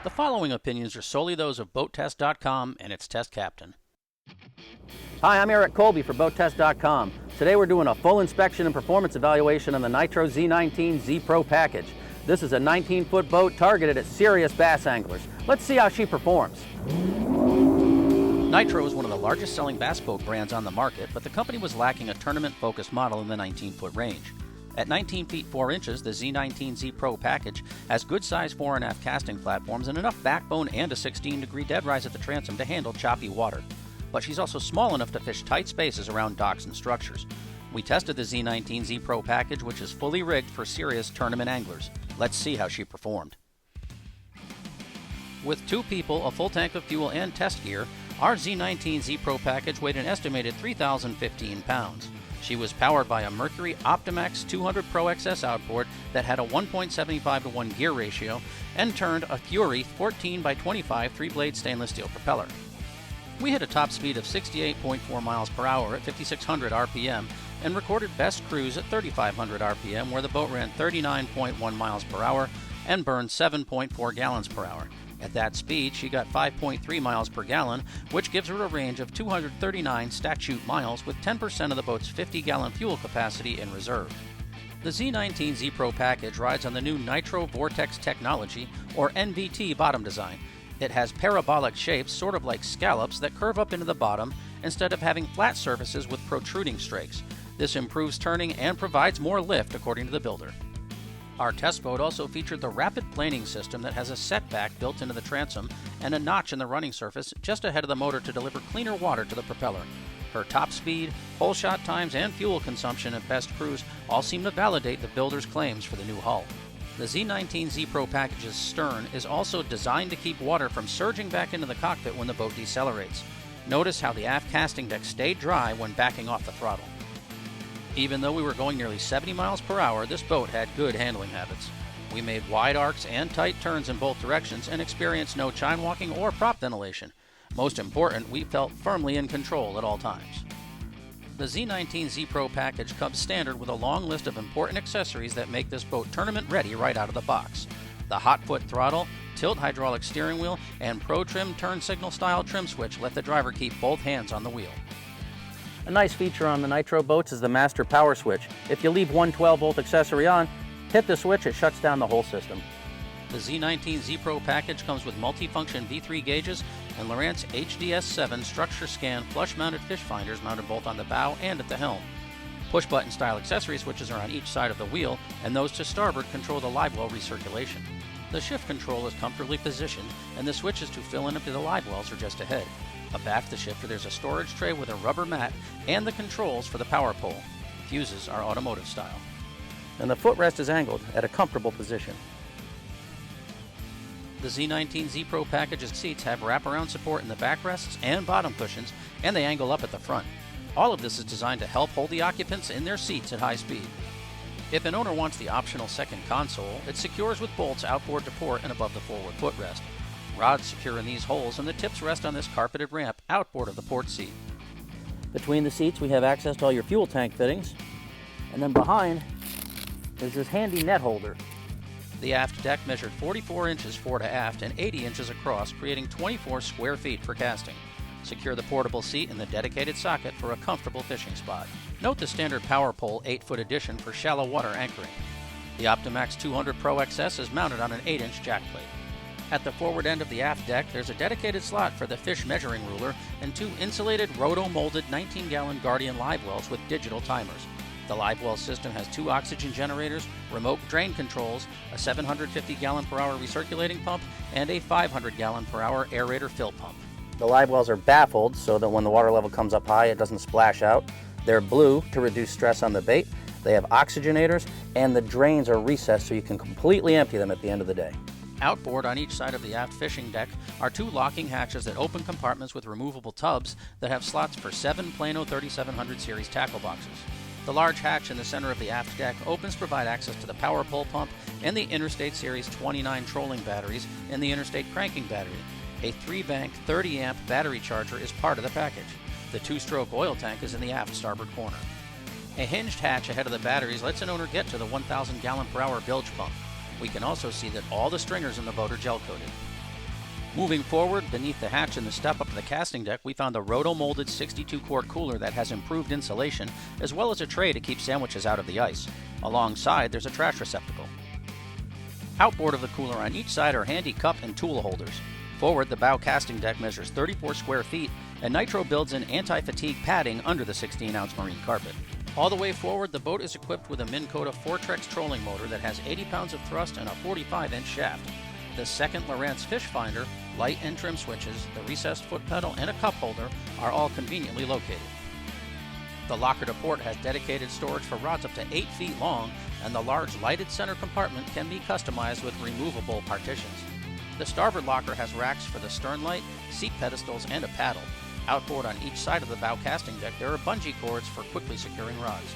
The following opinions are solely those of BoatTest.com and its test captain. Hi, I'm Colby for BoatTest.com. Today we're doing a full inspection and performance evaluation on the Nitro Z19 Z Pro package. This is a 19-foot boat targeted at serious bass anglers. Let's see how she performs. Nitro is one of the largest selling bass boat brands on the market, but the company was lacking a tournament-focused model in the 19-foot range. At 19 feet 4 inches, the Z19 Z Pro package has good size fore and aft casting platforms and enough backbone and a 16-degree dead rise at the transom to handle choppy water. But she's also small enough to fish tight spaces around docks and structures. We tested the Z19 Z Pro package, which is fully rigged for serious tournament anglers. Let's see how she performed. With 2 people, a full tank of fuel, and test gear, our Z19 Z Pro package weighed an estimated 3,015 pounds. She was powered by a Mercury Optimax 200 Pro XS outboard that had a 1.75 to 1 gear ratio and turned a Fury 14 by 25 3-blade stainless steel propeller. We hit a top speed of 68.4 miles per hour at 5,600 RPM and recorded best cruise at 3,500 RPM, where the boat ran 39.1 miles per hour and burned 7.4 gallons per hour. At that speed, she got 5.3 miles per gallon, which gives her a range of 239 statute miles with 10% of the boat's 50-gallon fuel capacity in reserve. The Z19 Z Pro package rides on the new Nitro Vortex technology, or NVT, bottom design. It has parabolic shapes, sort of like scallops, that curve up into the bottom instead of having flat surfaces with protruding strakes. This improves turning and provides more lift, according to the builder. Our test boat also featured the rapid planing system that has a setback built into the transom and a notch in the running surface just ahead of the motor to deliver cleaner water to the propeller. Her top speed, hole shot times, and fuel consumption at best cruise all seem to validate the builder's claims for the new hull. The Z19 Z Pro package's stern is also designed to keep water from surging back into the cockpit when the boat decelerates. Notice how the aft casting deck stayed dry when backing off the throttle. Even though we were going nearly 70 miles per hour, this boat had good handling habits. We made wide arcs and tight turns in both directions and experienced no chine walking or prop ventilation. Most important, we felt firmly in control at all times. The Z19 Z Pro package comes standard with a long list of important accessories that make this boat tournament ready right out of the box. The hot foot throttle, tilt hydraulic steering wheel, and Pro Trim turn signal style trim switch let the driver keep both hands on the wheel. A nice feature on the Nitro boats is the master power switch. If you leave one 12-volt accessory on, hit the switch, it shuts down the whole system. The Z19 Z Pro package comes with multifunction V3 gauges and Lowrance HDS7 structure scan flush-mounted fish finders mounted both on the bow and at the helm. Push-button style accessory switches are on each side of the wheel, and those to starboard control the live well recirculation. The shift control is comfortably positioned, and the switches to fill and empty the live wells are just ahead. Abaft the shifter, there's a storage tray with a rubber mat and the controls for the power pole. Fuses are automotive style. And the footrest is angled at a comfortable position. The Z19 Z Pro package's seats have wraparound support in the backrests and bottom cushions, and they angle up at the front. All of this is designed to help hold the occupants in their seats at high speed. If an owner wants the optional second console, it secures with bolts outboard to port and above the forward footrest. Rods secure in these holes, and the tips rest on this carpeted ramp outboard of the port seat. Between the seats we have access to all your fuel tank fittings, and then behind is this handy net holder. The aft deck measured 44 inches fore to aft and 80 inches across, creating 24 square feet for casting. Secure the portable seat in the dedicated socket for a comfortable fishing spot. Note the standard power pole 8-foot addition for shallow water anchoring. The Optimax 200 Pro XS is mounted on an 8-inch jack plate. At the forward end of the aft deck, there's a dedicated slot for the fish measuring ruler and 2 insulated roto-molded 19-gallon Guardian live wells with digital timers. The live well system has 2 oxygen generators, remote drain controls, a 750-gallon-per-hour recirculating pump, and a 500-gallon-per-hour aerator fill pump. The live wells are baffled so that when the water level comes up high, it doesn't splash out. They're blue to reduce stress on the bait. They have oxygenators, and the drains are recessed so you can completely empty them at the end of the day. Outboard on each side of the aft fishing deck are 2 locking hatches that open compartments with removable tubs that have slots for 7 Plano 3700 series tackle boxes. The large hatch in the center of the aft deck opens to provide access to the power pole pump and the Interstate Series 29 trolling batteries and the Interstate cranking battery. A 3-bank 30-amp battery charger is part of the package. The 2-stroke oil tank is in the aft starboard corner. A hinged hatch ahead of the batteries lets an owner get to the 1,000 gallon per hour bilge pump. We can also see that all the stringers in the boat are gel coated. Moving forward, beneath the hatch in the step up of the casting deck, we found the roto-molded 62-quart cooler that has improved insulation, as well as a tray to keep sandwiches out of the ice. Alongside, there's a trash receptacle. Outboard of the cooler on each side are handy cup and tool holders. Forward, the bow casting deck measures 34 square feet, and Nitro builds in anti-fatigue padding under the 16-ounce marine carpet. All the way forward, the boat is equipped with a Minn Kota Fortrex trolling motor that has 80 pounds of thrust and a 45-inch shaft. The second Lowrance fish finder, light and trim switches, the recessed foot pedal, and a cup holder are all conveniently located. The locker to port has dedicated storage for rods up to 8 feet long, and the large lighted center compartment can be customized with removable partitions. The starboard locker has racks for the stern light, seat pedestals, and a paddle. Outboard on each side of the bow casting deck, there are bungee cords for quickly securing rods.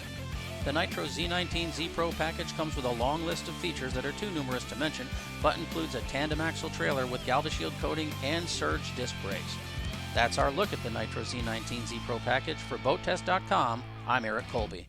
The Nitro Z19 Z Pro package comes with a long list of features that are too numerous to mention, but includes a tandem axle trailer with GalvaShield coating and surge disc brakes. That's our look at the Nitro Z19 Z Pro package. For BoatTest.com, I'm Eric Colby.